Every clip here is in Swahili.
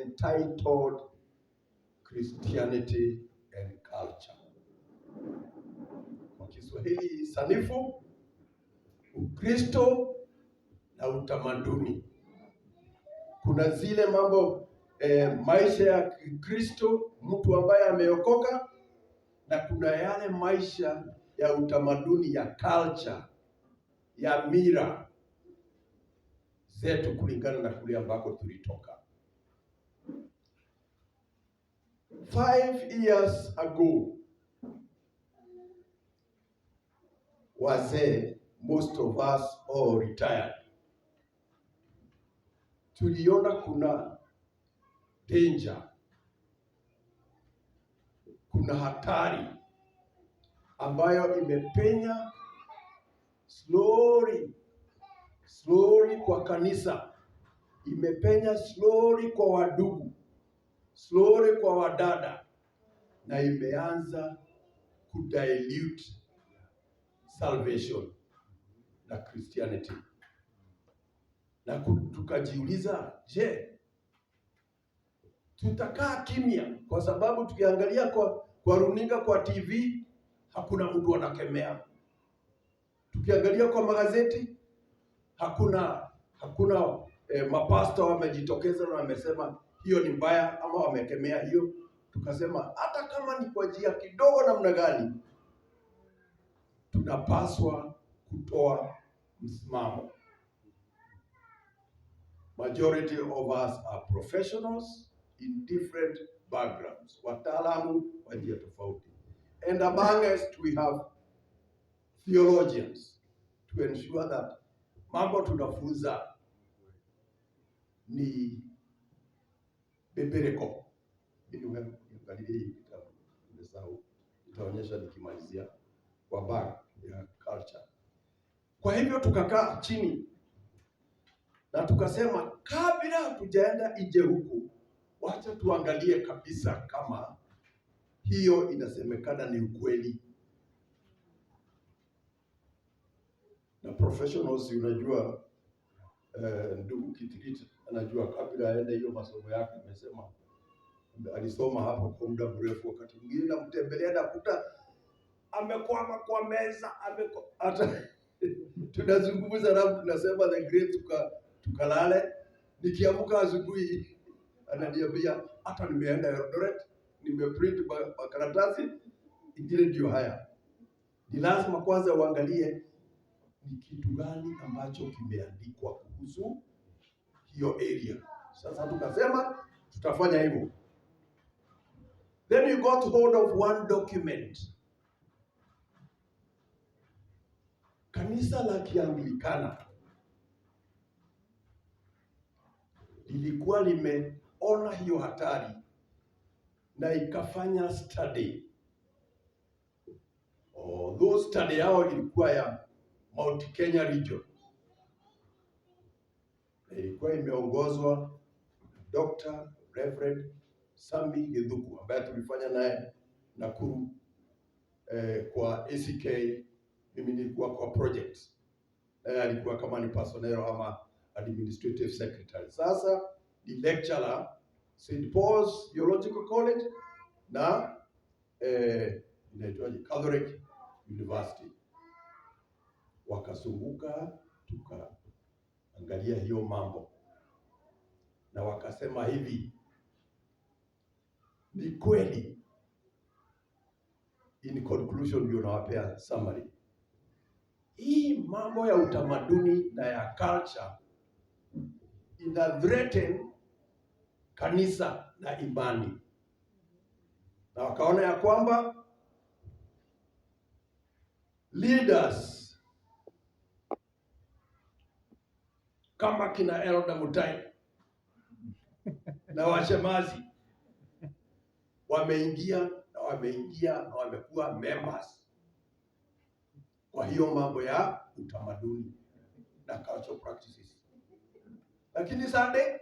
entitled Christianity and Culture. Kwa Kiswahili sanifu, Ukristo na utamaduni. Kuna zile mambo maisha ya Kristo, mtu ambaye ameokoka, na kuna yale maisha ya utamaduni, ya culture, ya mira zetu kulingana na kule ambako tulitoka. 5 years ago, wazee, most of us all retired, tuliona kuna danger, kuna hatari ambayo imepenya slowly kwa kanisa, imepenya slowly kwa wadugu, slowly kwa wadada, na imeanza kudilute salvation na Christianity. Na tukajiuliza, je, tutakaa kimya? Kwa sababu tukiangalia kwa runinga, kwa TV, hakuna mtu anakemea. Tukiangalia kwa magazeti, hakuna mapasta wamejitokeza na wamesema hiyo ni mbaya ama wamekemea hiyo. Tukasema hata kama ni kwa njia kidogo namna gani, tunapaswa kutoa msimamo. Majority of us are professionals in different backgrounds, wataalamu wa njia tofauti. And among us we have theologians to ensure that mambo tunafunza ni biblical. Itaonyesha nikimalizia kwa back ya culture. Kwa hivyo tukakaa chini na tukasema, kabla hatujaenda nje huku, wacha tuangalie kabisa kama hiyo inasemekana ni ukweli. Na professionals, unajua, ndugu Kitikiti anajua kabla aende hiyo masomo yake, amesema alisoma hapo kwa muda mrefu. Wakati mwingine namtembelea nakuta amekwama kwa meza, hata tunazungumza na tunasema the great tukalale. Nikiamka asubuhi ananiambia hata nimeenda Eldoret, nimeprint makaratasi ingine ndio haya. Ni lazima kwanza uangalie ni kitu gani ambacho kimeandikwa kuhusu hiyo area. Sasa tukasema tutafanya hivyo. Then we got hold of one document. Kanisa la Kianglikana lilikuwa limeona hiyo hatari na ikafanya study. Those study yao ilikuwa ya Mount Kenya region. Ilikuwa imeongozwa Dr. Reverend Sambi Githuku ambaye tulifanya naye Nakuru kwa ACK. Mimi nilikuwa kwa project. Alikuwa kama ni personnel ama administrative secretary. Sasa ni lecturer St. Paul's Theological College na inaitwaje, Catholic University. Wakazunguka, tukaangalia hiyo mambo na wakasema hivi, ni kweli. In conclusion, ndio nawapea summary. Hii mambo ya utamaduni na ya culture ina threaten kanisa na imani, na wakaona ya kwamba leaders kama kina Elda Mutai na washemazi wameingia na wamekuwa members kwa hiyo mambo ya utamaduni na cultural practices. Lakini Sunday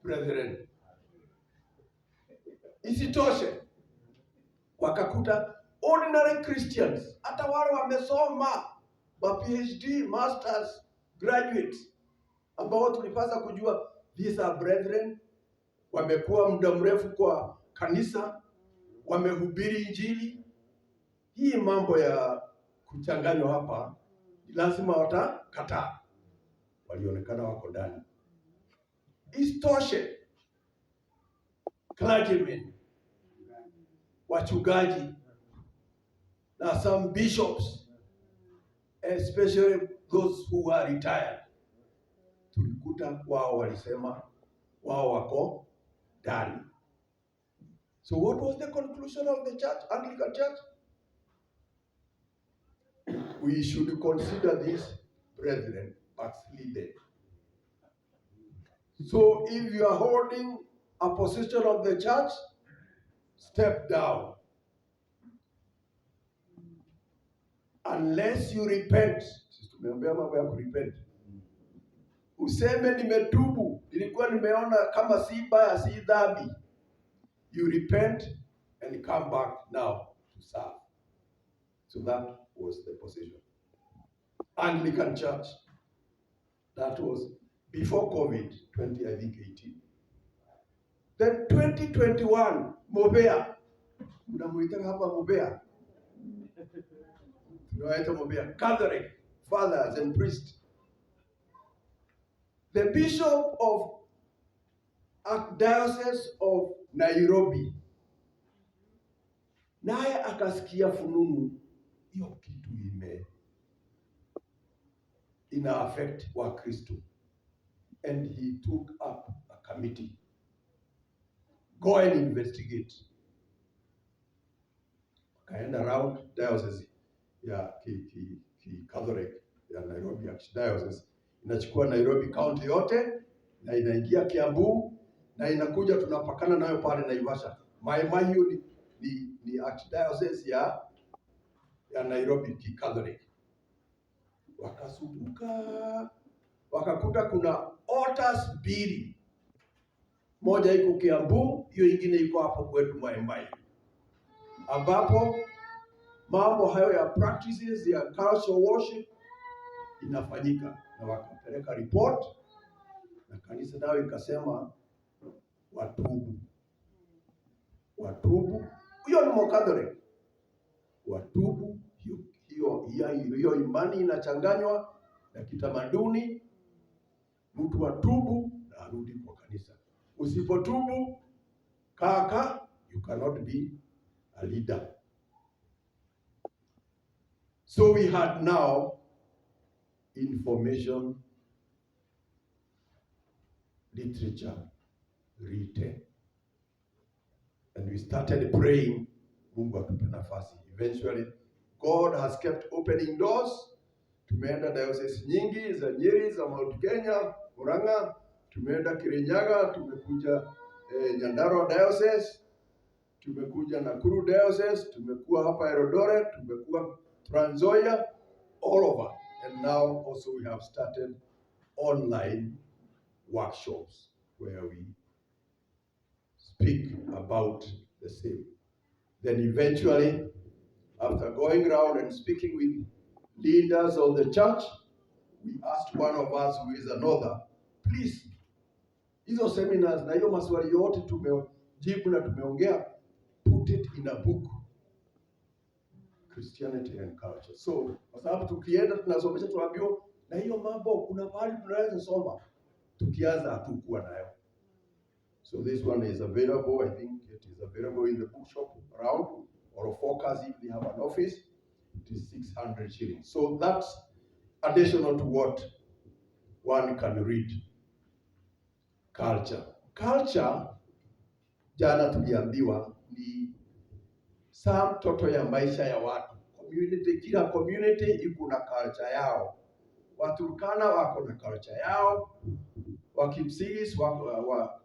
brethren, isitoshe wakakuta ordinary Christians, hata wale wamesoma ma PhD, masters, graduates, ambao tulipaswa kujua these are brethren wamekuwa muda mrefu kwa kanisa, wamehubiri Injili. Hii mambo ya kuchanganywa hapa lazima watakataa. Walionekana wako ndani. Isitoshe, clergymen, wachungaji na some bishops, especially those who are retired, tulikuta wao walisema wao wako ndani. So what was the conclusion of the church, Anglican Church? We should consider these brethren backslidden. So if you are holding a position of the church, step down. Unless you repent. Tumeambia mambo ya kurepent. Useme nimetubu, nilikuwa nimeona kama si baya, si dhambi. You repent and come back now to serve. So that was the position. Anglican Church. That was before COVID, 2018. Then 2021, Mobea. Unamuita hapa Mobea. Tunawaita Mobea. Catholic fathers and priests. The Bishop of Archdiocese of Nairobi, naye akasikia fununu hiyo kitu ina affect wa Kristo, and he took up a committee, go and investigate. Akaenda around diocese ya Catholic ya Nairobi Archdiocese, inachukua Nairobi county yote na inaingia Kiambu na inakuja tunapakana nayo pale Naivasha. Mai hiyo ni Archdiocese ya Nairobi Catholic. Wakasubuka, wakakuta kuna altars mbili, moja iko Kiambu, hiyo ingine iko hapo kwetu Mai, ambapo mambo hayo ya practices ya cultural worship inafanyika. Na wakapeleka report na kanisa nao ikasema watubu. Hiyo ni Mkatoliki. Watubu. Hiyo imani inachanganywa na kitamaduni. Mtu watubu na arudi kwa kanisa. Usipotubu kaka, you cannot be a leader. So we had now information literature written, and we started praying. Mungu atupe nafasi. Eventually God has kept opening doors. Tumeenda diocese nyingi za Nyeri, za Mount Kenya, Murang'a, tumeenda Kirinyaga, tumekuja Nyandarua diocese, tumekuja Nakuru diocese, tumekuwa hapa Eldoret, tumekuwa Trans Nzoia, all over. And now also we have started online workshops where we speak about the same. Then eventually, after going around and speaking with leaders of the church, we asked one of us who is another, please, hizo seminars na hiyo maswali yote tumejibu na tumeongea, put it in a book, Christianity and Culture. So, kwa sababu tukienda tunasomesha tuambiwa, na hiyo mambo kuna mahali tunaweza soma, tukianza hatukuwa nayo. So this one is available. I think it is available in the bookshop around, or a focus if they have an office. It is 600 shillings. So that's additional to what one can read. Culture, jana tuliambiwa ni saa mtoto ya maisha ya watu. Community, kila community iko na culture yao. Waturkana wako na culture yao. Wakipsigis,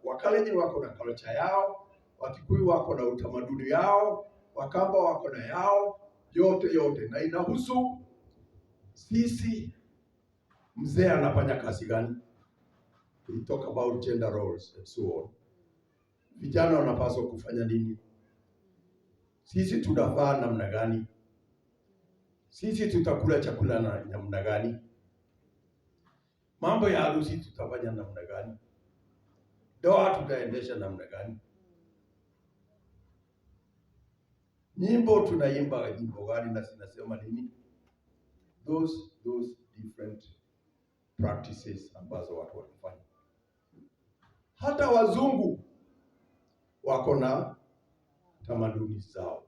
Wakalenjin wako na culture yao, Wakikuyu wako na utamaduni yao, Wakamba wako na yao, yote. Na inahusu sisi, mzee anafanya kazi gani? We talk about gender roles and so on. Vijana wanapaswa kufanya nini? Sisi tunavaa namna gani? Sisi tutakula chakula na namna gani? Mambo ya harusi tutafanya namna gani? ndoa tutaendesha namna gani? Nyimbo tunaimba nyimbo gani na zinasema nini? Those different practices ambazo watu wanafanya. Hata wazungu wako na tamaduni zao.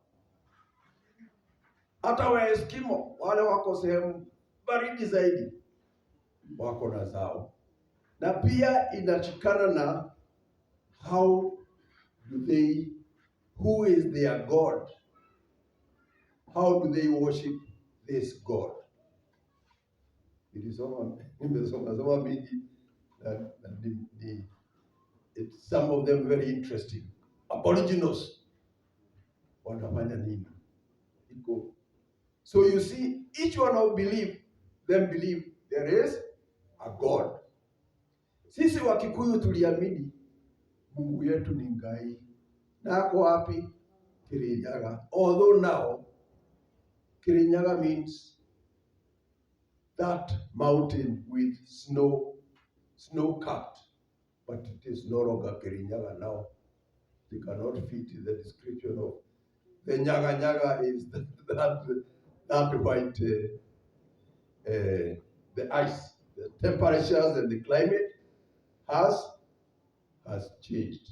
Hata Waeskimo wale wako sehemu baridi zaidi wako na zao, na pia inachikana na how do they, who is their God, how do they worship this God. Nimesoma mingi na some of them very interesting. Aboriginals wanafanya nini? Iko. So you see, each one of believe there is a God. Sisi Wakikuyu tuliamini Mungu yetu ni Ngai. Na ako wapi? Kirinyaga. Although now Kirinyaga means that mountain with snow-capped, but it is no longer Kirinyaga now. They cannot fit the description of the Nyaga is that white, the ice, the temperatures and the climate has changed.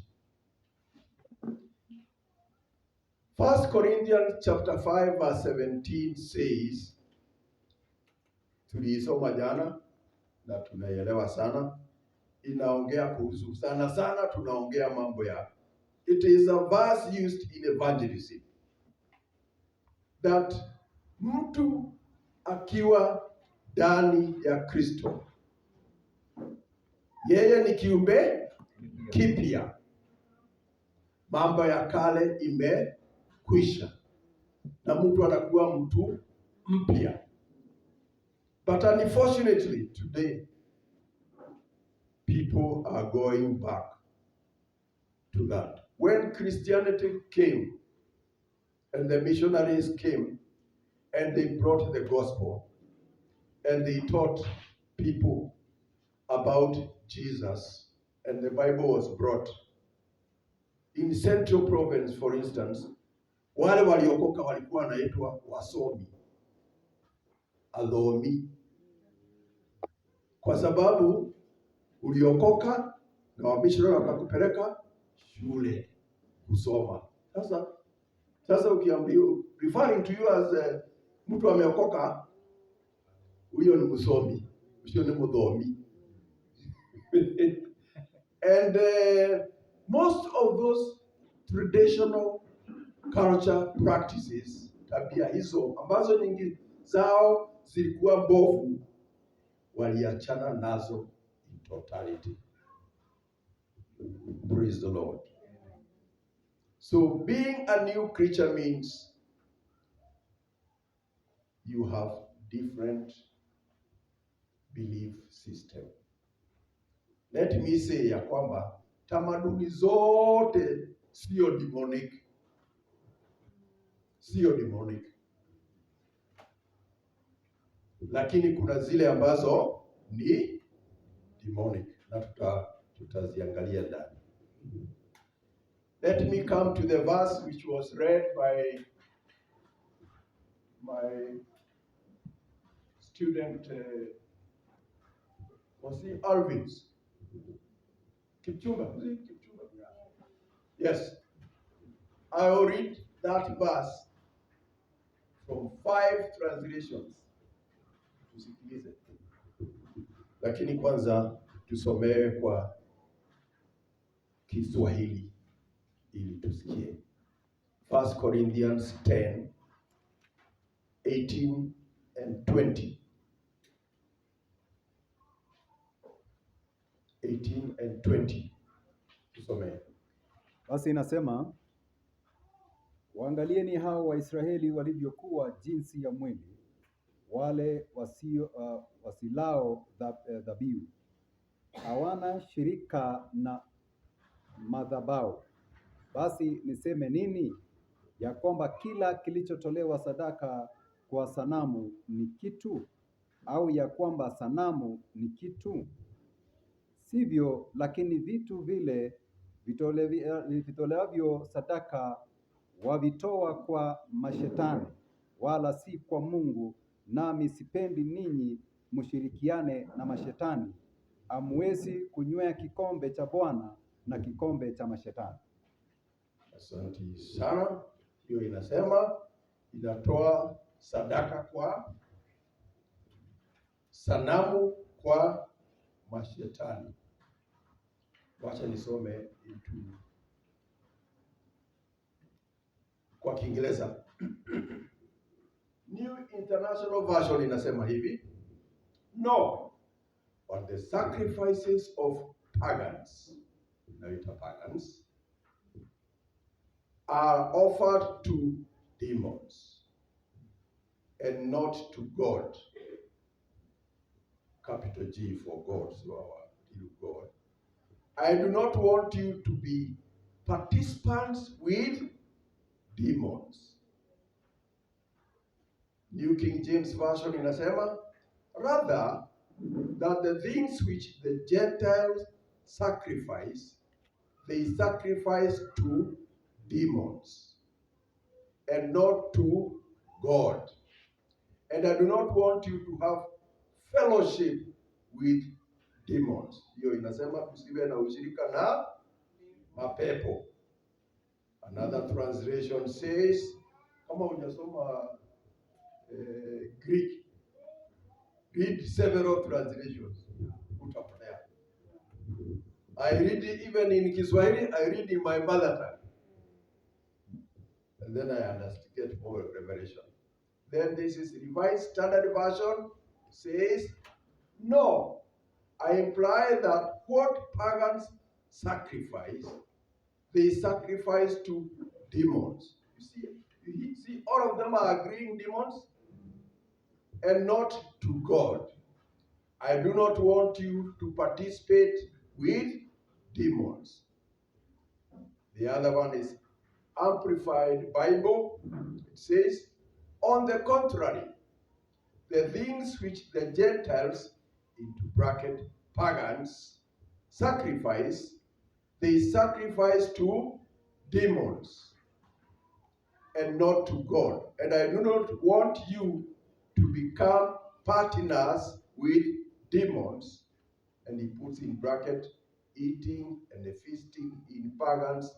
1 Corinthians chapter 5 verse 17 says, tuliisoma jana na tunaielewa sana, inaongea kuhusu sana tunaongea mambo ya, it is a verse used in evangelism, that mtu akiwa ndani ya Kristo, yeye ni kiumbe kipya, mambo ya kale imekwisha na mtu anakuwa mtu mpya. But unfortunately today people are going back to that. When Christianity came and the missionaries came and they brought the gospel and they taught people about Jesus, and the Bible was brought in Central Province, for instance, wale waliokoka walikuwa wanaitwa wasomi, adhomi, kwa sababu uliokoka na wamissionari wakakupeleka shule kusoma. Sasa ukiambiwa referring to you as mtu ameokoka, huyo ni msomi, huyo ni mdhomi. And most of those traditional culture practices, tabia hizo ambazo nyingi zao zilikuwa mbovu, waliachana nazo in totality. Praise the Lord. So being a new creature means you have different belief system. Let me say ya kwamba tamaduni zote sio demonic. Sio demonic. Lakini kuna zile ambazo ni demonic na tutaziangalia ndani. Let me come to the verse which was read by my student, was he Arvin's? Kipchumba. Yes. I will read that verse from 5 translations. Tusikilize. Lakini kwanza tusomee kwa Kiswahili ili tusikie. 1 Corinthians 10, 18 and 20. 18 and 20. Tusomee. Basi inasema, waangalieni hao Waisraeli walivyokuwa jinsi ya mwili, wale wasilao dhabihu, hawana shirika na madhabahu. Basi niseme nini? Ya kwamba kila kilichotolewa sadaka kwa sanamu ni kitu, au ya kwamba sanamu ni kitu? sivyo, lakini vitu vile vitoleavyo sadaka wavitoa kwa mashetani, wala si kwa Mungu. Nami sipendi ninyi mshirikiane na mashetani. Hamwezi kunywea kikombe cha Bwana na kikombe cha mashetani. Asante sana. Hiyo inasema inatoa sadaka kwa sanamu, kwa mashetani. Wacha nisome kwa Kiingereza. New International Version inasema hivi: No, but the sacrifices of pagans, pagans, are offered to demons and not to God. Capital G for God, so our dear God. I do not want you to be participants with demons. New King James Version inasema, rather, that the things which the Gentiles sacrifice, they sacrifice to demons and not to God. And I do not want you to have fellowship with demons. Hiyo inasema tusiwe na ushirika na mapepo. Another translation says, kama hujasoma Greek, read several translations. Utapotea. I read it even in Kiswahili, I read in my mother tongue. And then I get more revelation. Then this is Revised Standard Version says, no, I imply that what pagans sacrifice, they sacrifice to demons. You see, all of them are agreeing demons and not to God. I do not want you to participate with demons. The other one is Amplified Bible. It says, on the contrary, the things which the Gentiles, into bracket pagans, sacrifice, they sacrifice to demons and not to God. And I do not want you to become partners with demons. And he puts in bracket, eating and feasting in pagans'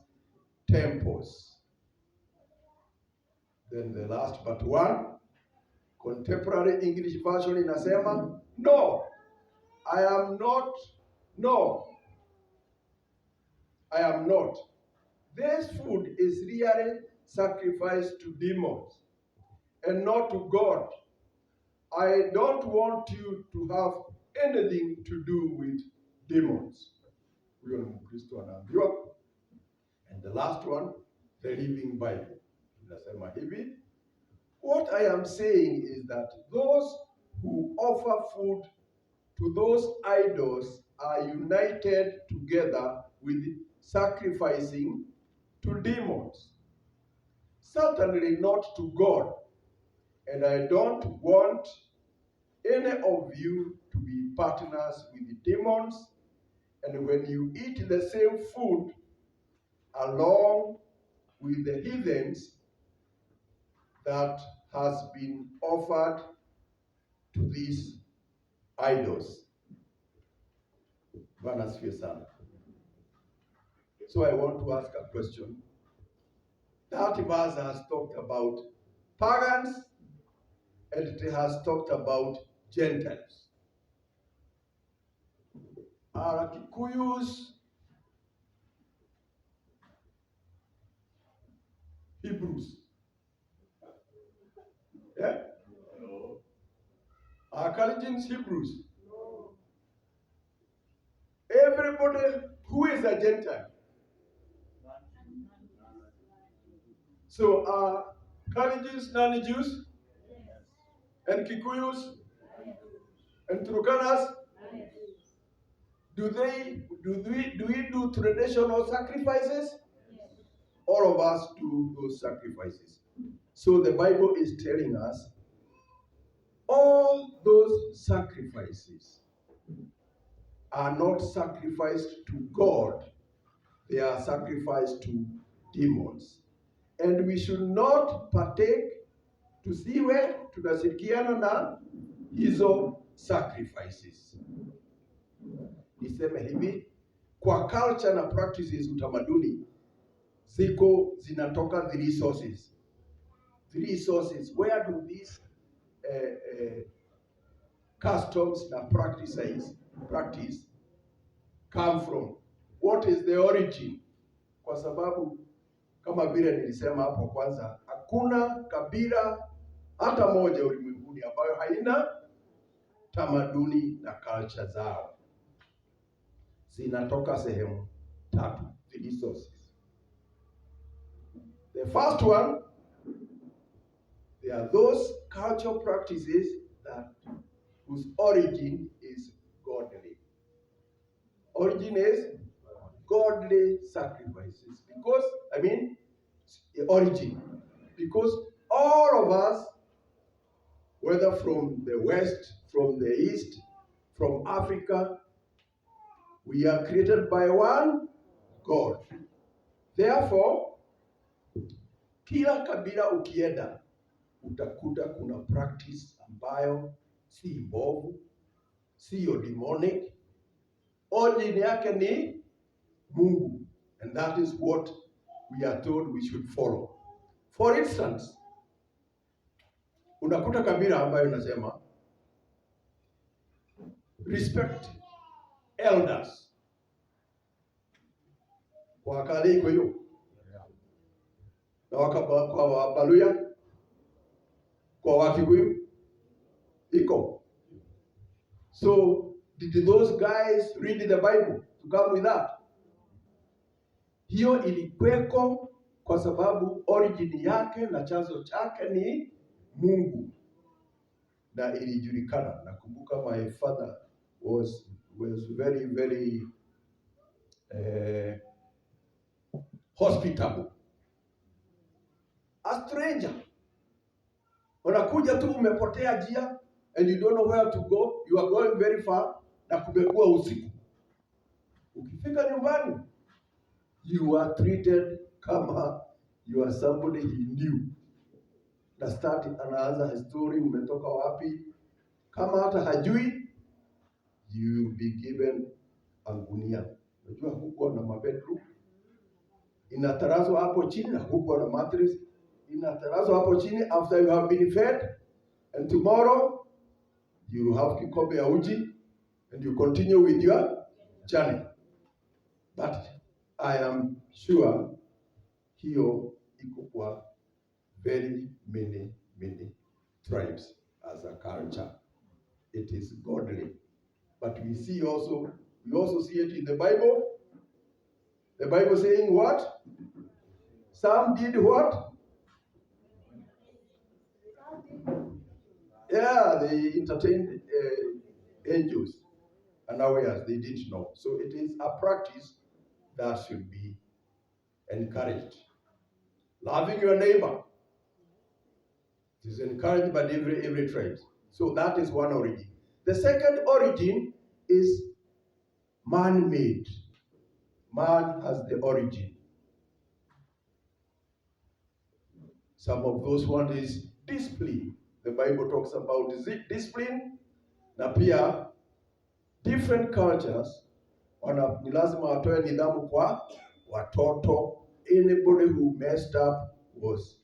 temples. Then the last but one, Contemporary English Version inasema, no, I am not. This food is really sacrificed to demons and not to God. I don't want you to have anything to do with demons. And the last one, the Living Bible. Inasema hivi, what I am saying is that those who offer food to those idols are united together with sacrificing to demons. Certainly not to God. And I don't want any of you to be partners with demons. And when you eat the same food along with the heathens that has been offered to these idols. So I want to ask a question. That verse has talked about pagans and it has talked about Gentiles. Are Kikuyus Hebrews? Yeah? No. Are Kalenjins Hebrews? No. Everybody who is a Gentile. So are Kalenjins non-Jews? Yes. And Kikuyus? Yes. And Turkanas? Yes. Do we do traditional sacrifices? Yes. All of us do those sacrifices. So the Bible is telling us all those sacrifices are not sacrificed to God, they are sacrificed to demons. And we should not partake, tusiwe tunashirikiana na hizo sacrifices. Niseme hivi, kwa culture na practices utamaduni zinatoka three sources. Three sources. Where do these customs na practice come from? What is the origin? Kwa sababu kama vile nilisema hapo kwanza, hakuna kabila hata moja ulimwenguni ambayo haina tamaduni na culture zao. Zinatoka sehemu tatu, three sources. The first one, there are those cultural practices whose origin is godly. Origin is godly sacrifices. Because, the origin. Because all of us, whether from the West, from the East, from Africa, we are created by one God. Therefore, kila kabila ukienda, utakuta kuna practice ambayo si mbovu, siyo demonic. Origin yake ni Mungu. And that is what we are told we should follow. For instance, unakuta kabila ambayo inasema respect elders. Kwa Wakale iko hiyo. Na kwa Wabaluya, kwa Wakikuyu iko. So did those guys read the Bible to come with that? Hiyo ilikweko kwa sababu origin yake na chanzo chake ni Mungu. Na ilijulikana. Nakumbuka my father was very, very hospitable. A stranger. Unakuja tu umepotea njia and you don't know where to go, you are going very far, na kumekuwa usiku. Ukifika nyumbani, you are treated kama you are somebody he knew. Na start anaanza story, umetoka wapi. Kama hata hajui, you will be given a gunia. Unajua huko na mabedroom. Inatarazwa hapo chini, huko na mattress. Inatarazwa hapo chini after you have been fed. And tomorrow, you have kikombe ya uji and you continue with your journey. But I am sure hiyo iko kwa very many tribes as a culture. It is godly. But we also see it in the Bible. The Bible saying what? Some did what? Yeah, they entertained angels unawares, they didn't know. So it is a practice that should be encouraged. Loving your neighbor, it is encouraged by every tribe. So that is one origin. The second origin is man-made. Man has the origin. Some of those one is discipline. The Bible talks about discipline. Na pia different cultures ni lazima watoe nidhamu kwa watoto. Anybody who messed up was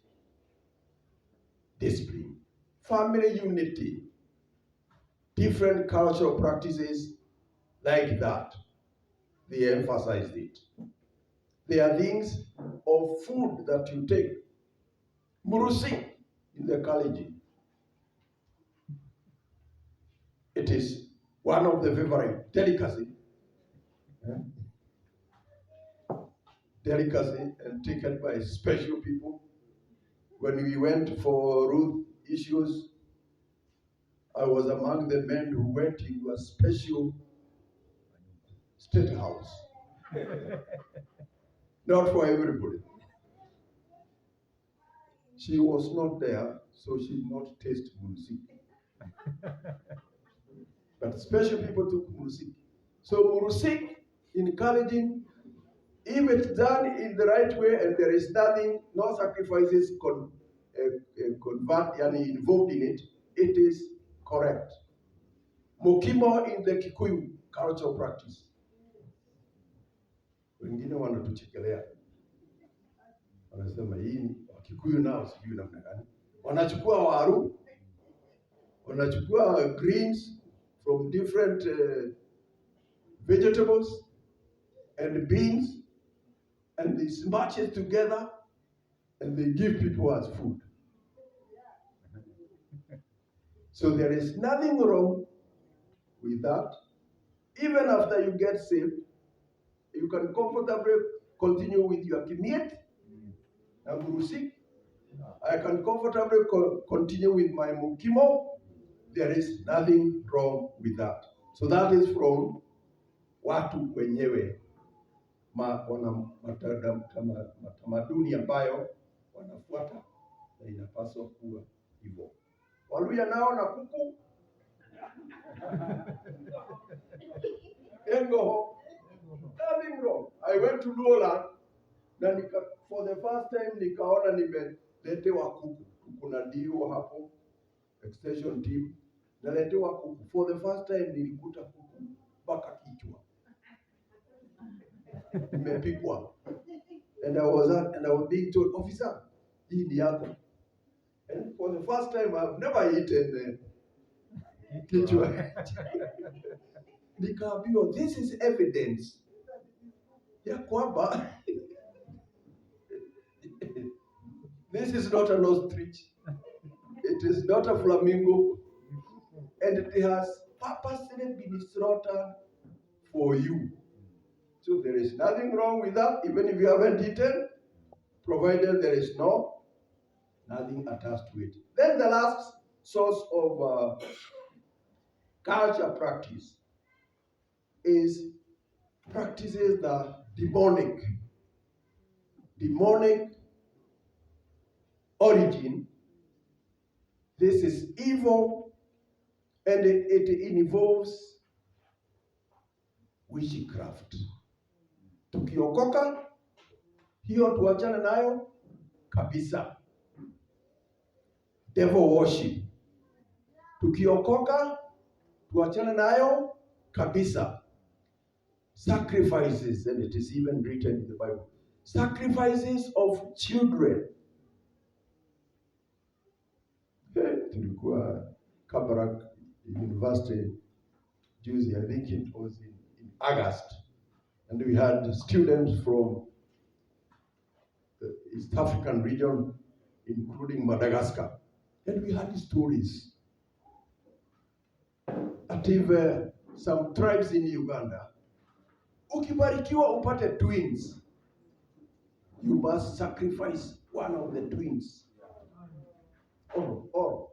disciplined. Family unity. Different cultural practices like that. They emphasized it. There are things of food that you take. Murusi in the Kalenjin. It is one of the favorite delicacy. Delicacy and taken by special people. When we went for Ruth issues, I was among the men who went into a special state house. Not for everybody. She was not there, so she did not taste mursik. But special people took mursik. So Murusik encouraging, if it's done in the right way and there is nothing, no sacrifices involved in it, it is correct. Mukimo in the Kikuyu cultural practice. Wengine wanatuchekelea, wanasema hii Kikuyu nao sijui namna gani. Wanachukua waru, wanachukua greens from different vegetables and beans, and they smash it together and they give people as food. So there is nothing wrong with that. Even after you get saved, you can comfortably continue with your kimiet and gurusik. I can comfortably continue with my mukimo. There is nothing wrong with that. So that is from watu wenyewe wana matamaduni ambayo wanafuata na inapaswa kuwa hivyo. Waluya nao na kuku engo, nothing wrong. I went to Luoland na for the first time nikaona nimeletewa kuku. Kuna dio hapo extension team naletewa kuku. For the first time nilikuta kuku mpaka kichwa imepikwa. And I was being told, officer, hii ni yako. And for the first time I've never eaten kichwa. Nikaambiwa, this is evidence ya kwamba this is not an ostrich, it is not a flamingo, and it has purposely been slaughtered for you. So there is nothing wrong with that, even if you haven't eaten, provided there is nothing attached to it. Then the last source of culture practice is practices that demonic origin. This is evil, and it involves witchcraft. Tukiokoka, hiyo tuachane nayo kabisa. Devil worship, tukiokoka, tuachane nayo kabisa. Sacrifices, and it is even written in the Bible, sacrifices of children. Tulikuwa Kabarak University juzi, I think it was in August, and we had students from the East African region, including Madagascar, and we had stories that if some tribes in Uganda, ukibarikiwa upate twins, you must sacrifice one of the twins. Or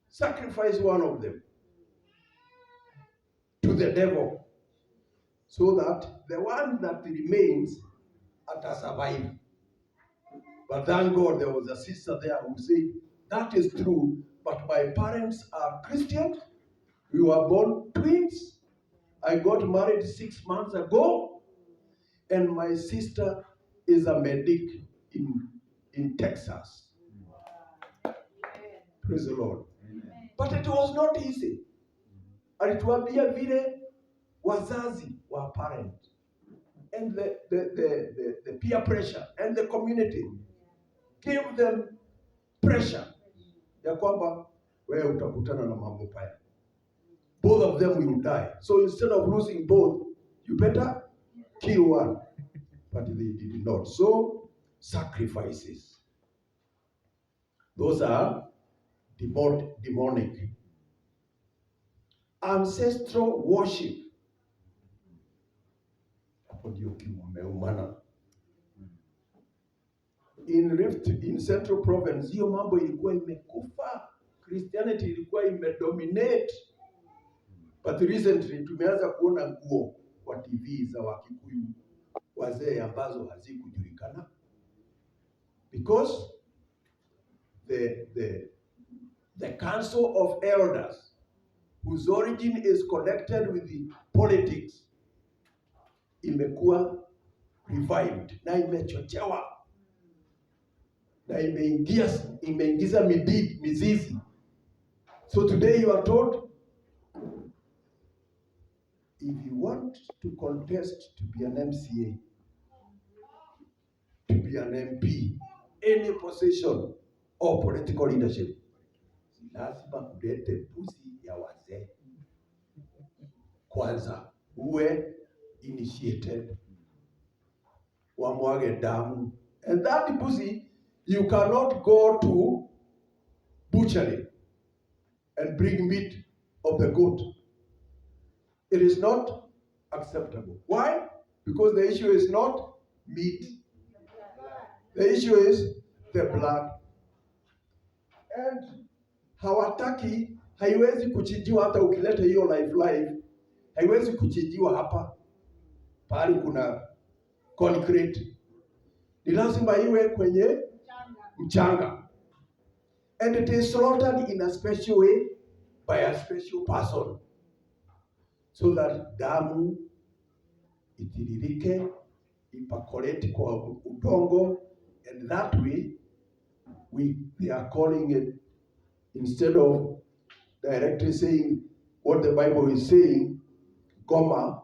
sacrifice one of them to the devil, so that the one that remains survive. But thank God there was a sister there who said, that is true, but my parents are Christian. We were born twins. I got married 6 months ago, and my sister is a medic in Texas. Praise the Lord. Amen. But it was not easy. Alituambia vile wazazi wa parent and the peer pressure and the community gave them pressure ya kwamba wewe utakutana na mambo haya. Both of them will die. So instead of losing both, you better kill one. But they did not. So sacrifices. Those are demonic. Ancestral worship. In Central Province, hiyo mambo ilikuwa imekufa. Christianity ilikuwa imedominate. But recently tumeanza kuona nguo kwa TV za Wakikuyu wazee ambazo hazikujulikana. Because the council of elders whose origin is connected with the politics imekuwa revived na imechochewa na imeingiza mizizi. So today you are told, if you want to contest to be an MCA, to be an MP, any position or political leadership, lazima ulete pusi ya wazee kwanza, uwe initiated, wamwage damu. And that pussy, you cannot go to butchery and bring meat of the goat. It is not acceptable. Why? Because the issue is not meat. The issue is the blood. And hawataki, haiwezi kuchinjiwa hata ukileta hiyo live, haiwezi kuchinjiwa hapa pahali kuna concrete. Ni lazima iwe kwenye mchanga. And it is slaughtered in a special way by a special person, so that damu itiririke, ipakoleti kwa udongo, and that way they are calling it, instead of directly saying what the Bible is saying, Goma,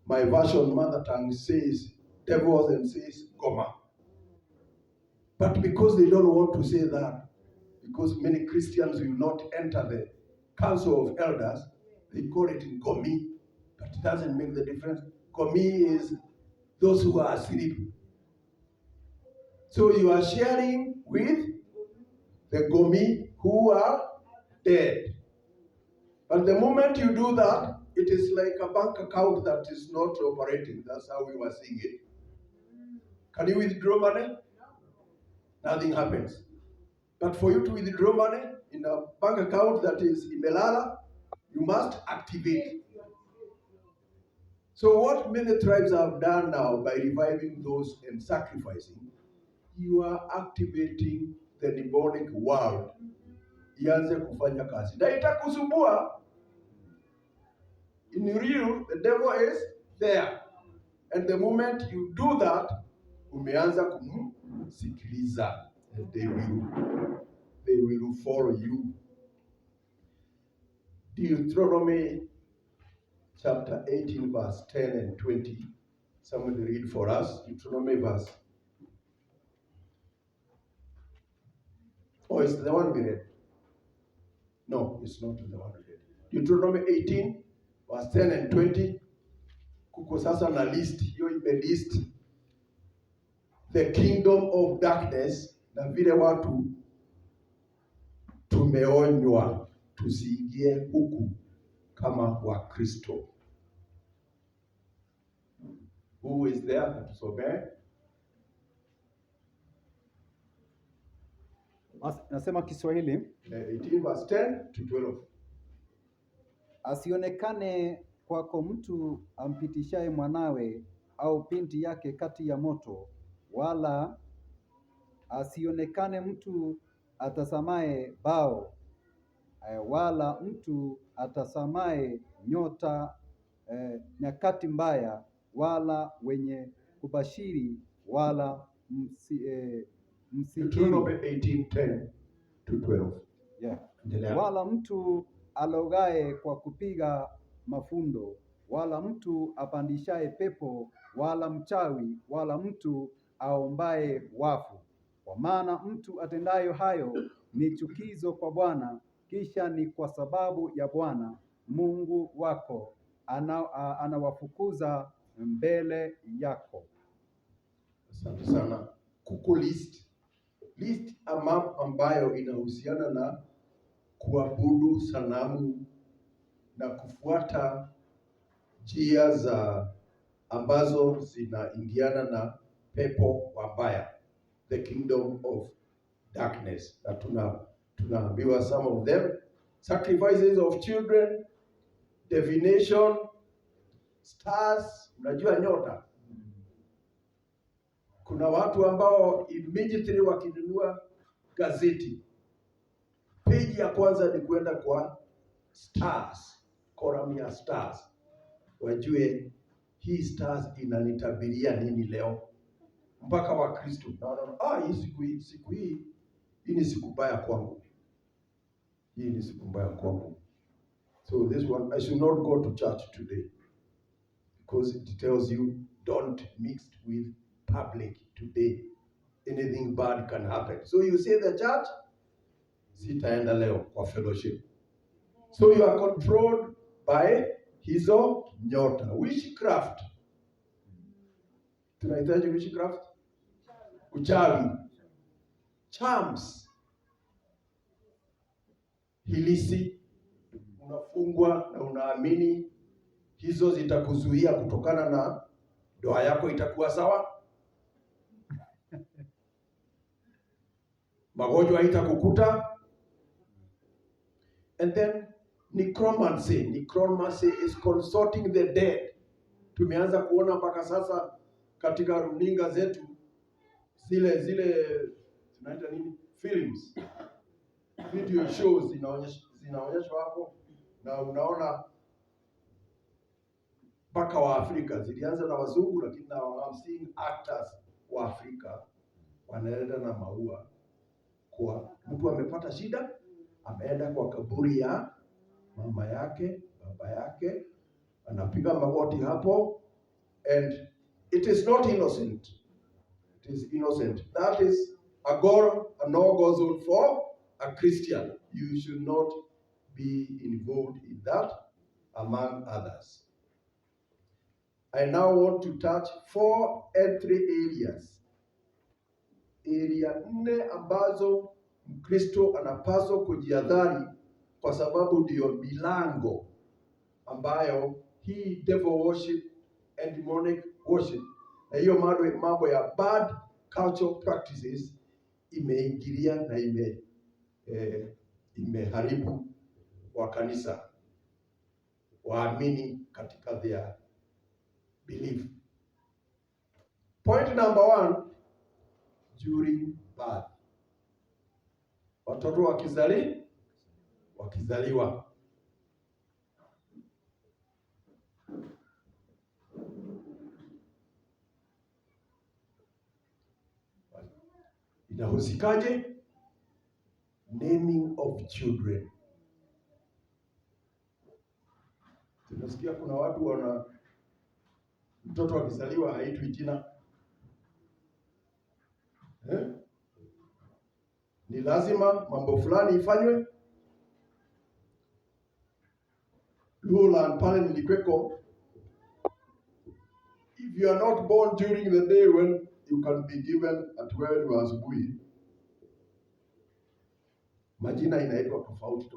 my version, mother tongue, says devils and says Goma. But because they don't want to say that, because many Christians will not enter the council of elders, they call it Gomi, but it doesn't make the difference. Gomi is those who are asleep. So you are sharing with the Gomi who are dead. But the moment you do that, it is like a bank account that is not operating. That's how we were seeing it. Can you withdraw money? Nothing happens. But for you to withdraw money in a bank account that is imelala, you must activate. So what many tribes have done now by reviving those and sacrificing, you are activating the demonic world. Ianze kufanya kazi. Na itakusumbua. In real, the devil is there. And the moment you do that, umeanza kumsikiliza. And they will follow you. Deuteronomy chapter 18, verse 10 and 20. Somebody read for us. Deuteronomy verse. Oh, it's the one we read. No, it's not the one we read. Deuteronomy 18, verse 10 and 20. Kuko sasa na list. Hiyo ime list the kingdom of darkness na vile watu tumeonywa tusiingie huku kama Wakristo. Who is there? Tusomee. Nasema Kiswahili. 18 verse 10 to 12. Asionekane kwako mtu ampitishaye mwanawe au binti yake kati ya moto, wala asionekane mtu atasamaye bao, wala mtu atasamaye nyota nyakati mbaya, wala wenye kubashiri, wala Deuteronomy 18:10 to 12. Yeah. Wala mtu alogae kwa kupiga mafundo, wala mtu apandishaye pepo, wala mchawi, wala mtu aombaye wafu. Kwa maana mtu atendayo hayo ni chukizo kwa Bwana, kisha ni kwa sababu ya Bwana Mungu wako anawafukuza mbele yako. Asante sana. Kuko list ambayo inahusiana na kuabudu sanamu na kufuata njia za ambazo zinaingiana na pepo wabaya, the kingdom of darkness. Na tunaambiwa some of them: sacrifices of children, divination, stars. Unajua nyota, kuna watu ambao immediately wakinunua gazeti, page ya kwanza ni kwenda kwa stars, koram ya stars, wajue hii stars inanitabiria nini leo. Mpaka Wakristo naona hii siku hii ni siku mbaya kwangu, hii ni siku mbaya kwangu. So this one, I should not go to church today because it tells you don't mix with public today. Anything bad can happen. So you say the church, sitaenda leo kwa fellowship. So you are controlled by hizo nyota. Witchcraft. Tunahitaji witchcraft? Uchawi. Charms. Hilisi. Unafungwa na unaamini hizo zitakuzuia kutokana na ndoa yako itakuwa sawa. Magonjwa haitakukuta. And then necromancy. Necromancy is consulting the dead. Tumeanza kuona mpaka sasa katika runinga zetu zile tunaita nini? Films. Video shows zinaonyeshwa hapo, na unaona mpaka wa Afrika zilianza na wazungu, lakini now I'm seeing actors wa Afrika wanaenda na maua. Kwa mtu amepata shida, ameenda kwa kaburi ya mama yake, baba yake, anapiga magoti hapo, and it is not innocent. It is innocent. That is a no-go zone for a Christian. You should not be involved in that, among others. I now want to touch 4 entry areas. Area 4 ambazo Mkristo anapaswa kujihadhari, kwa sababu ndio milango ambayo hii devil worship and demonic worship na hiyo mambo ya bad cultural practices imeingilia na imeharibu wa kanisa, waamini katika their belief. Point number 1, during birth. Watoto wakizaliwa inahusikaje? Naming of children. Tunasikia kuna watu mtoto akizaliwa haitwi jina. Ni lazima mambo fulani ifanywe. Luolan pale nilikweko, if you are not born during the day when you can be given at where you are asubuhi, majina inaitwa tofauti.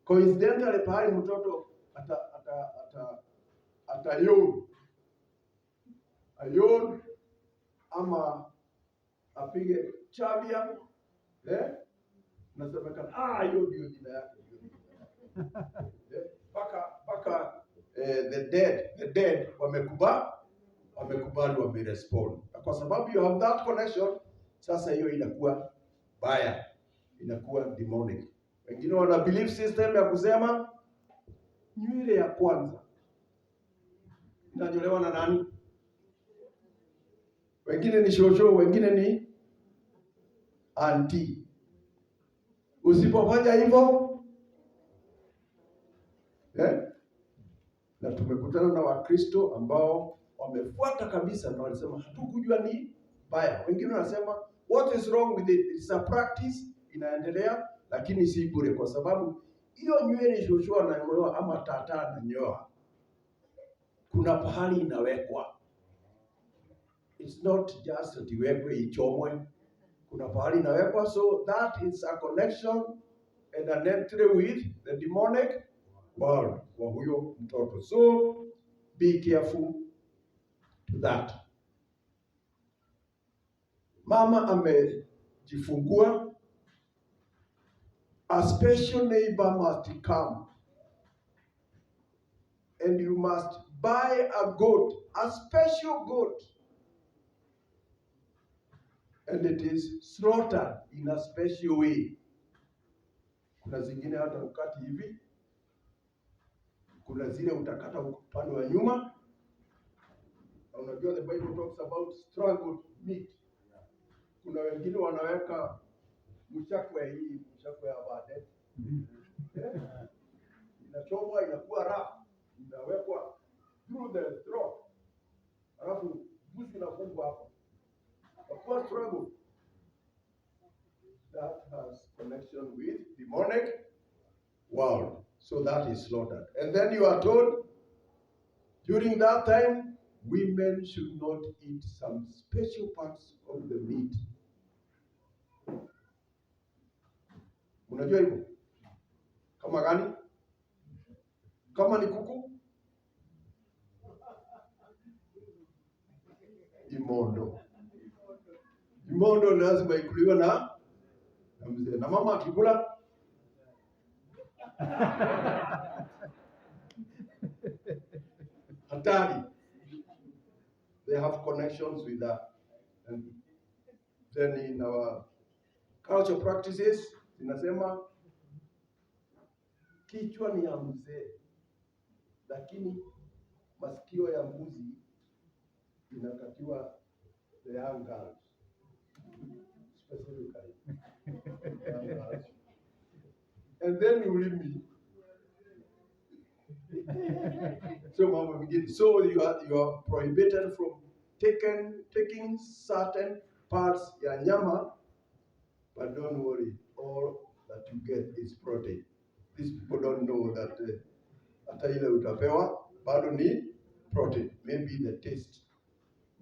Coincidentally pale mtoto ayon ama apige chavia, nasemekana hiyo ndio jina yake. Paka the dead wamekubali, wamerespond. Kwa sababu you have that connection, sasa hiyo inakuwa baya, inakuwa demonic. Wengine wana belief system ya kusema nywele ya kwanza inanyolewa na nani? Wengine ni shosho, wengine ni auntie. Usipofanya hivyo na tumekutana na Wakristo ambao wamefuata kabisa na walisema hatukujua ni baya. Wengine wanasema what is wrong with it? It's a practice inaendelea, lakini si bure, kwa sababu hiyo nywele shosho na nyoa ama tata na nyoa kuna pahali inawekwa. It's not just iwekwe ichomwe, kuna pahali inawekwa, so that is a connection and an entry with the demonic world kwa huyo mtoto. So be careful to that. Mama amejifungua, a special neighbor must come and you must buy a goat, a special goat, and it is slaughtered in a special way. Kuna zingine hata ukati hivi, kuna zile utakata upande wa nyuma. Na unajua the Bible talks about struggled meat. Kuna wengine wanaweka mshakwe hii, mshakwe ya baadaye. Inachomwa inakuwa rafu, inawekwa through the throat. Alafu busi inafungwa hapo. Kwa struggle that has connection with demonic world. So that is slaughtered. And then you are told during that time women should not eat some special parts of the meat. Unajua hivyo? Kama gani? Kama ni kuku? Imondo. Imondo lazima ikuliwe na mzee. Na mama akikula hatari. They have connections with that. And then in our cultural practices, inasema kichwa ni ya mzee, lakini masikio ya mbuzi inakatiwa the young girls. Specifically. Young girls. And then you leave me. So you are prohibited from taking certain parts ya nyama, but don't worry, all that you get is protein. These people don't know that hata ile utapewa bado ni protein. Maybe the taste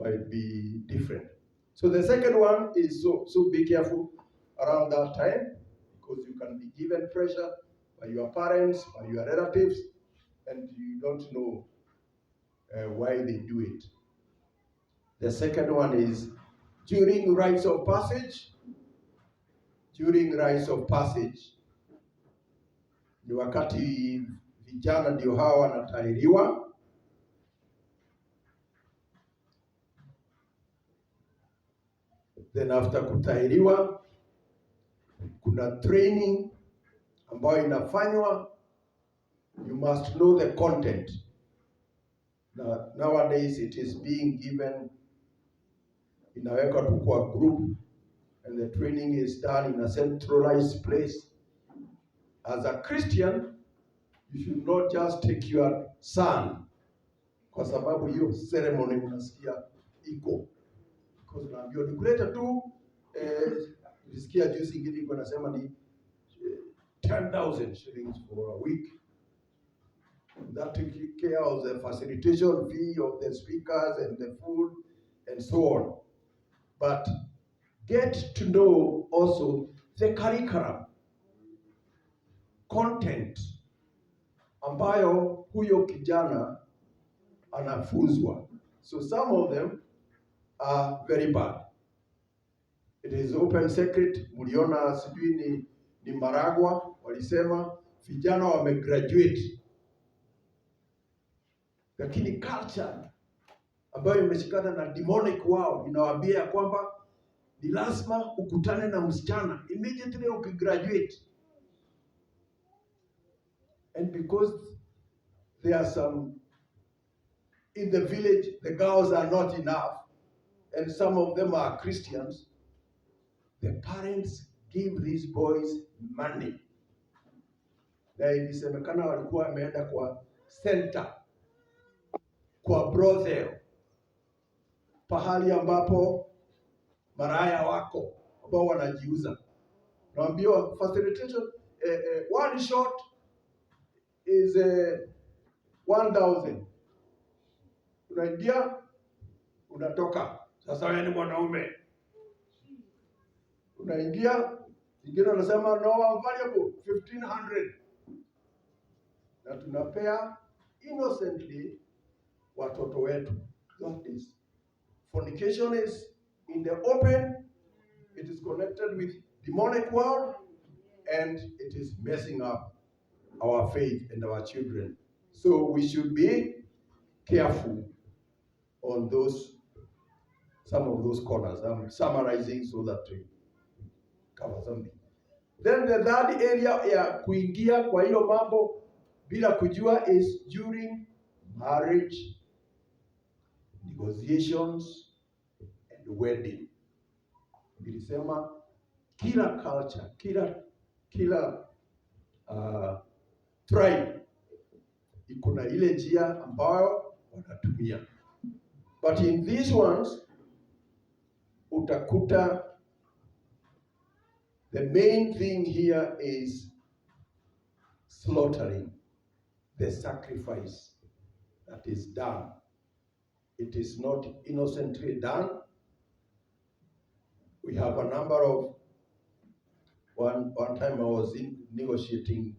might be different. So the second one is so be careful around that time, because you can be given pressure by your parents, by your relatives, and you don't know why they do it. The second one is during rites of passage. During rites of passage ni wakati vijana ndio hawa wanatahiriwa. Then after kutahiriwa kuna training ambayo inafanywa. You must know the content. Nowadays it is being given, inawekwa tu kwa group, and the training is done in a centralized place. As a Christian, you should not just take your son kwa sababu hiyo ceremony unasikia iko. Because unaambiwa nikuleta tu nisikia juzi ingine iko nasema ni 10,000 shillings for a week. That takes care of the facilitation fee of the speakers and the food and so on. But get to know also the curriculum, content ambayo huyo kijana anafunzwa. So some of them are very bad. It is open secret. Muliona sijui ni Maragwa walisema vijana wamegraduate, lakini culture ambayo imeshikana na demonic world inawaambia kwamba ni lazima ukutane na msichana immediately ukigraduate. And because there are some in the village, the girls are not enough, and some of them are Christians, the parents give these boys money. Na ilisemekana walikuwa wameenda kwa center, kwa brothel, pahali ambapo maraya wako ambao wanajiuza. Naambiwa facilitation, one shot is 1,000. Unaingia, unatoka. Sasa wewe ni mwanaume. Unaingia, ingine wanasema no, I'm valuable, 1,500. Na tunapea innocently watoto wetu. That is, fornication is in the open. It is connected with demonic world, and it is messing up our faith and our children. So we should be careful on some of those corners. I'm summarizing so that we cover something. Then the third area ya kuingia kwa hiyo mambo bila kujua is during marriage negotiations and wedding. Nilisema kila culture, kila tribe iko na ile njia ambayo wanatumia, but in these ones utakuta the main thing here is slaughtering, the sacrifice that is done. It is not innocently done. We have a number of, one time I was negotiating,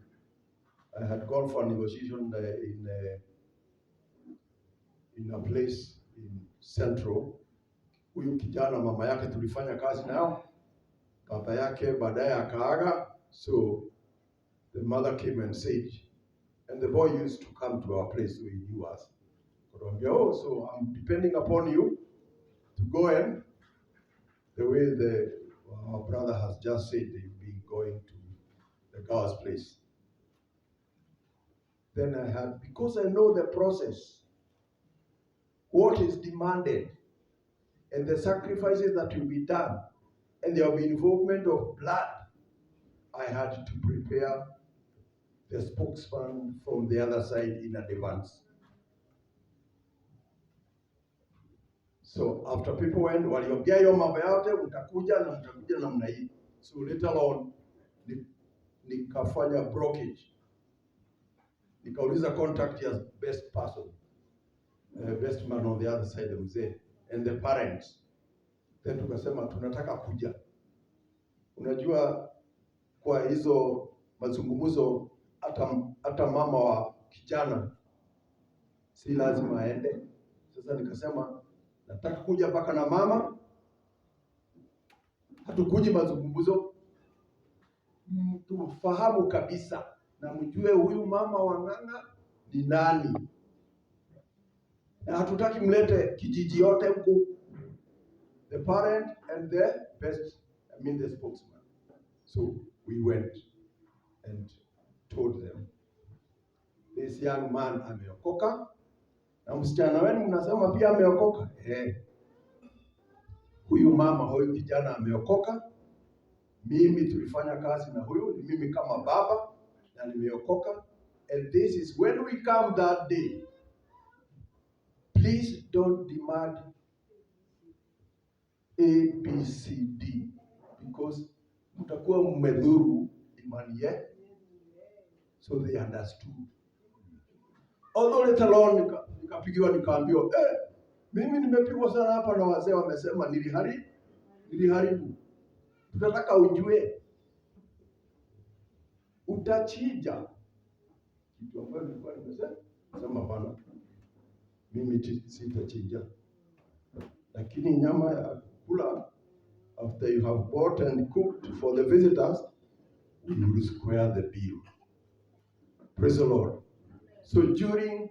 I had gone for negotiation in a place in Central. Huyu kijana mama yake tulifanya kazi nao, baba yake baadaye akaaga, so the mother came and said, and the boy used to come to our place, so he knew us. Oh, so I'm depending upon you to go and the way our brother has just said, they'll be going to the girl's place. Then I had, because I know the process, what is demanded, and the sacrifices that will be done, and there will be involvement of blood, I had to prepare the spokesman from the other side in advance. So after people went, waliongea hiyo mambo yote, mtakuja namna hii. So later on, nikafanya brokerage. Nikauliza contact ya best person, best man on the other side, mzee, and the parents. Then tukasema tunataka kuja. Unajua kwa hizo mazungumzo hata mama wa kijana si lazima aende. Sasa nikasema nataka kuja mpaka na mama, hatukuji mazungumzo, tufahamu kabisa na mjue huyu mama wa Ng'ang'a ni nani, na hatutaki mlete kijiji yote huku. The parent and the best, the spokesman. So we went and told them, this young man ameokoka, na msichana wenu mnasema pia ameokoka. Huyu mama, huyu kijana ameokoka, mimi tulifanya kazi na huyu, ni mimi kama baba na nimeokoka, and this is when we come that day, please don't demand A, B, C, D, because mtakuwa mmedhuru imani yetu. So they understood. Although later on nikapigiwa nikaambiwa, mimi nimepigwa sana hapa na wazee wamesema niliharibu. Tunataka ujue utachinja kitu ambacho nilikuwa nimesema bana, mimi sitachinja, lakini nyama ya kula after you have bought and cooked for the visitors, we will square the bill. Praise the Lord. So during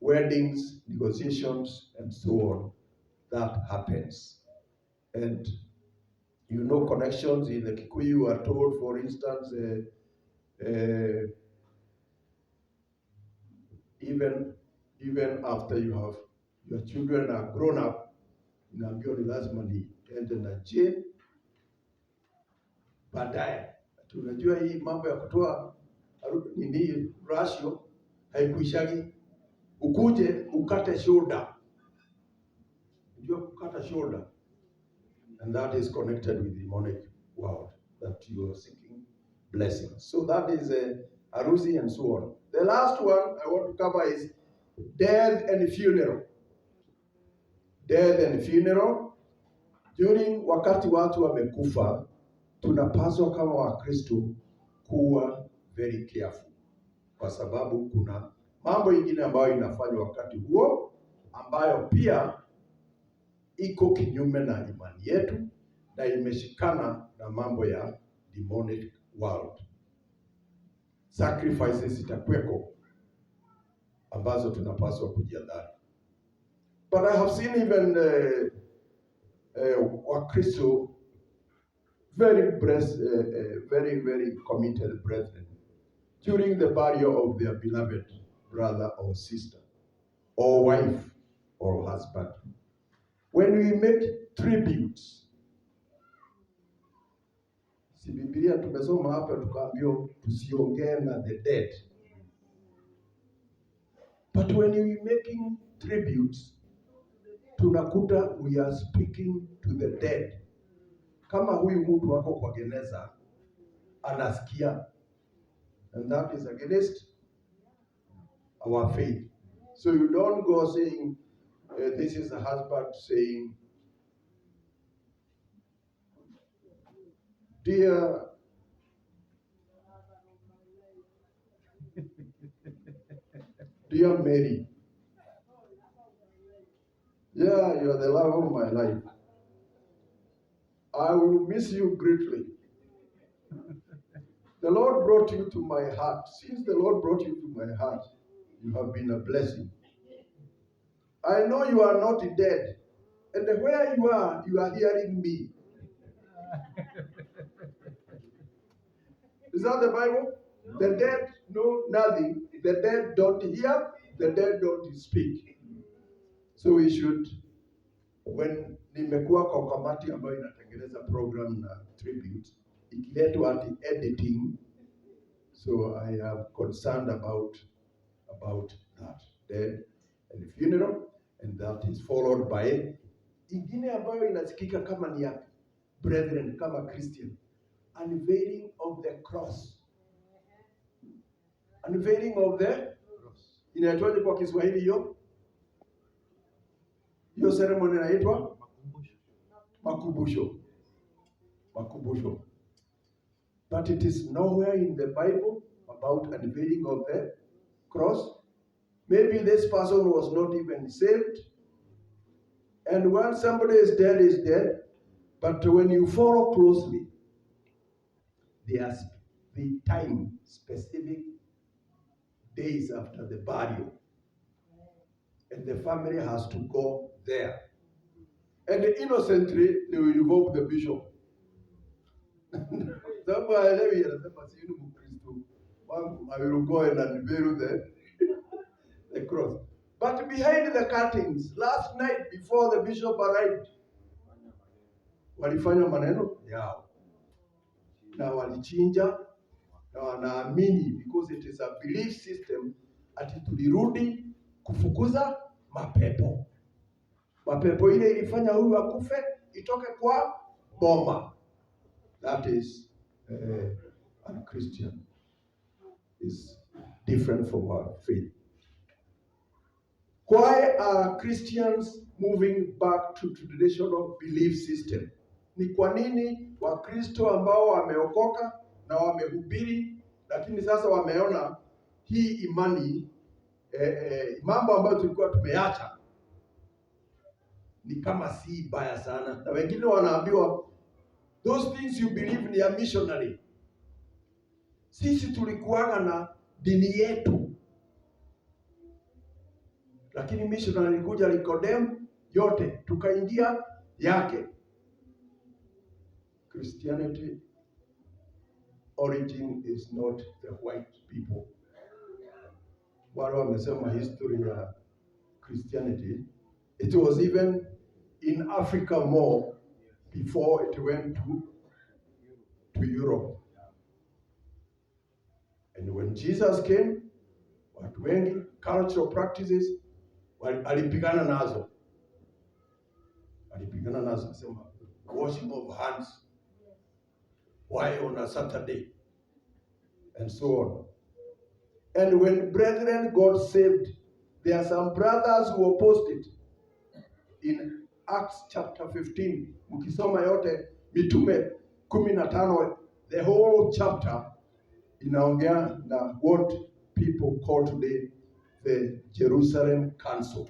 weddings, negotiations, and so on, that happens. And you know, connections in the Kikuyu are told, for instance, even after your children are grown up, inaambiwa ni lazima niende na je baadaye. Tunajua hii mambo ya kutoa nini ratio haikuishagi, ukuje ukate shoulder. Unajua kukata shoulder, and that is connected with the demonic world that you are seeking blessings. So that is harusi and so on. The last one I want to cover is death and funeral. Death and funeral. During wakati watu wamekufa, tunapaswa kama Wakristo kuwa very careful, kwa sababu kuna mambo ingine ambayo inafanywa wakati huo ambayo pia iko kinyume na imani yetu na imeshikana na mambo ya demonic world. Sacrifices zitakweko ambazo tunapaswa kujiadhari. But I have seen even Wakristo very committed brethren, during the burial of their beloved brother or sister, or wife or husband, when we make tributes, si Biblia tumesoma hapa tukaambiwa tusiongee na the dead. But when we making tributes, tunakuta we are speaking to the dead. Kama huyu mtu wako kwa geneza anasikia, and that is against our faith. So you don't go saying, this is a husband saying, dear Mary, yeah, you are the love of my life. I will miss you greatly. The Lord brought you to my heart. Since the Lord brought you to my heart, you have been a blessing. I know you are not dead. And where you are hearing me. Is that the Bible? The dead know nothing. The dead don't hear. The dead don't speak. So we should, when nimekuwa kwa kamati ambayo inatengeneza program na tribute, ikiletwa ati editing, so I am concerned about that dead and funeral, and that is followed by ingine ambayo inasikika kama ni ya brethren, kama Christian, unveiling of the cross. Unveiling of the cross. Inaitwaje kwa Kiswahili hiyo? Hiyo ceremony inaitwa makumbusho. Makumbusho. But it is nowhere in the Bible about unveiling of the cross. Maybe this person was not even saved. And when somebody is dead. But when you follow closely, there's the time, specific days after the burial. And the family has to go there. And innocently, they will invoke the bishop. I will go and unveil the cross. But behind the curtains, last night before the bishop arrived, walifanya maneno yao. Na walichinja, na wanaamini, because it is a belief system, ati tulirudi kufukuza mapepo. Mapepo ile ilifanya huyu akufe, itoke kwa boma. That is un-Christian. Is different from our faith. Why are Christians moving back to traditional belief system? Ni kwa nini Wakristo ambao wameokoka na wamehubiri, lakini sasa wameona hii imani mambo ambayo tulikuwa tumeacha ni kama si baya sana, na wengine wanaambiwa those things you believe ni a missionary. Sisi tulikuwa na dini yetu, lakini missionary kuja likodem yote, tukaingia yake. Christianity origin is not the white people. Wale wamesema history ya Christianity, it was even in Africa more before it went to Europe. And when Jesus came, watu wengi cultural practices alipigana nazo. Alipigana nazo, sema washing of hands, why on a Saturday, and so on. And when brethren got saved, there are some brothers who opposed it. In Acts chapter 15, mkisoma yote mitume 15, the whole chapter inaongea na what people call today the Jerusalem Council.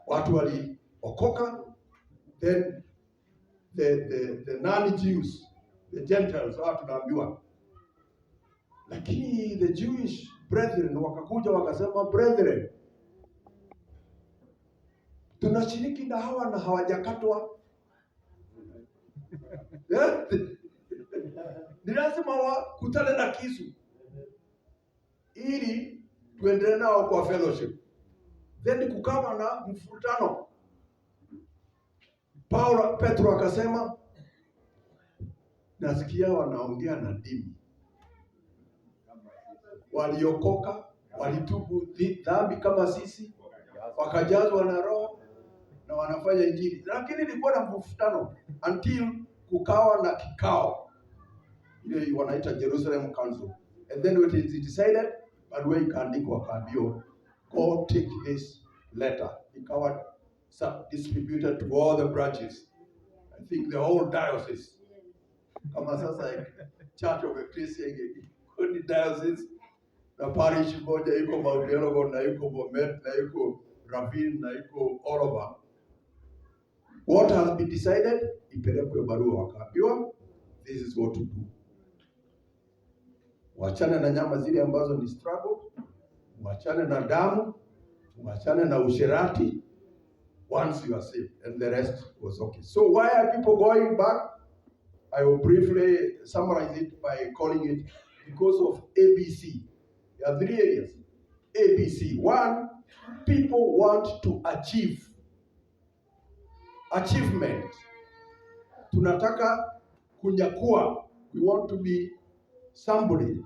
Watu waliokoka, then the non-Jews, the Gentiles, watu naambiwa. Lakini the Jewish brethren wakakuja wakasema, brethren, tunashiriki na hawa na hawajakatwa. Yeah? Ni lazima wakutane na kisu ili tuendelee nao kwa fellowship. Then kukawa na mfutano. Petro akasema, nasikia wanaongea na dini. Waliokoka, walitubu dhambi kama sisi, wakajazwa na Roho na wanafanya injili. Lakini ilikuwa na mvutano until kukawa na kikao ile wanaita Jerusalem Council, and then when it is decided, barua ikaandikwa, kaambiwa go take this letter. Ikawa distributed to all the branches. I think the whole diocese. Kama sasa Church of Ekklesia ni diocese na parish moja iko Mount Elgon na iko Bomet na iko Ravine na iko all over. What has been decided, ipelekwe barua, wakaambiwa this is what to do. Wachane na nyama zile ambazo ni struggle, wachane na damu, wachane na usherati, once you are saved, and the rest was okay. So why are people going back? I will briefly summarize it by calling it because of ABC. There are 3 areas. ABC. 1, people want to achieve. Achievement. Tunataka kunyakua. We want to be somebody.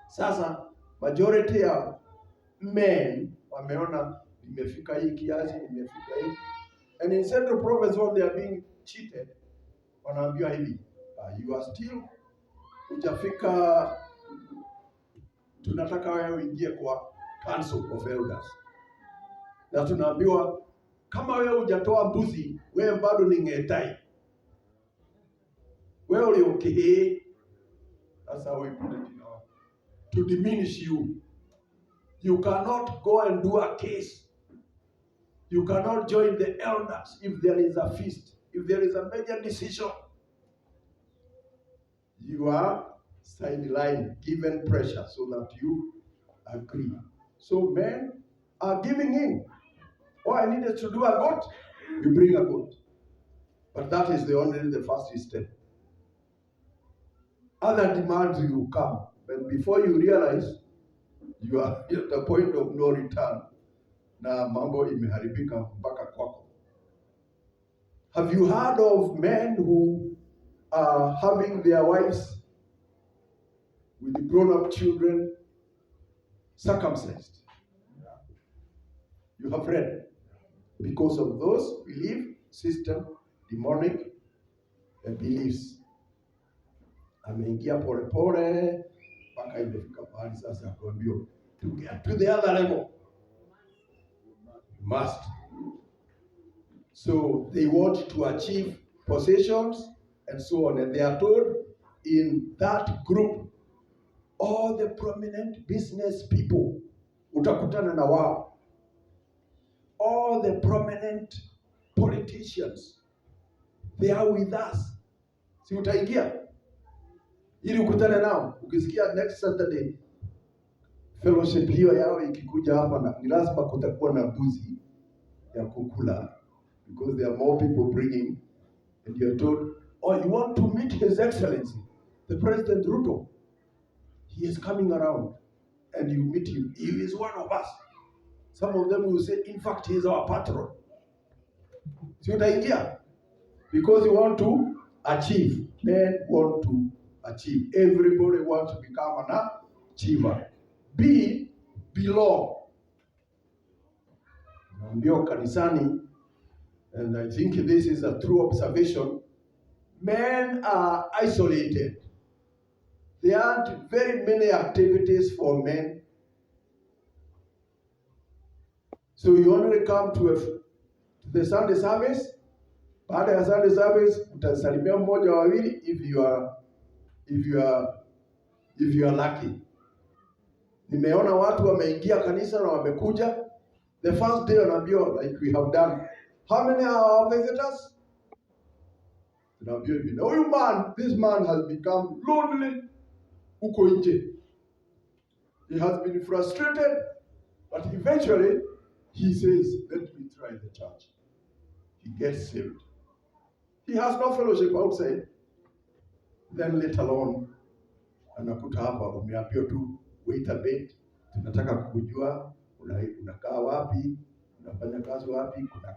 Sasa majority ya men wameona nimefika hii kiasi, nimefika hii. And in Central Province when they are being cheated, wanaambiwa hivi, you are still hujafika, tunataka wewe uingie kwa Council of Elders. Na tunaambiwa kama wewe hujatoa mbuzi, wewe bado ni ngetai. Wewe uliokehe. That's how we put it in our, to diminish you. You cannot go and do a case. You cannot join the elders if there is a feast. If there is a major decision, you are sidelined, given pressure so that you agree. So men are giving in. Oh, I needed to do a goat. You bring a goat. But that is only the first step. Other demands will come. But before you realize, you are at the point of no return. Na mambo imeharibika mpaka kwako. Have you heard of men who are having their wives with grown-up children circumcised? You have read. Because of those belief system, demonic beliefs. Ameingia pole pole mpaka imefika pahali sasa kuambiwa to get to the other level. You must. So they want to achieve possessions and so on, and they are told in that group all the prominent business people utakutana na wao, all the prominent politicians, they are with us. Si utaingia ili ukutane nao. Ukisikia next Saturday fellowship hiyo yao ikikuja hapa, na ni lazima kutakuwa na mbuzi ya kukula, because there are more people bringing, and you are told, oh, you want to meet His Excellency the President Ruto, he is coming around, and you meet him. He is one of us. Some of them will say, in fact, he is our patron. Si utaingia because you want to achieve. Men want to achieve. Everybody wants to become an achiever. B, belong. Ndio kanisani, and I think this is a true observation, men are isolated. There aren't very many activities for men. So you only come to the Sunday service. Baada ya Sunday service utasalimia mmoja wawili if you are lucky. Nimeona watu wameingia kanisa na wamekuja the first day wanaambiwa, like we have done, how many are our visitors? Tunaambiwa hivi, huyu man, this man has become lonely huko nje. He has been frustrated, but eventually he says, let me try the church. He gets saved. He has no fellowship outside. then let alone anakuta hapa umeambiwa tu wait a bit, tunataka kujua unakaa wapi, unafanya kazi wapi, kuna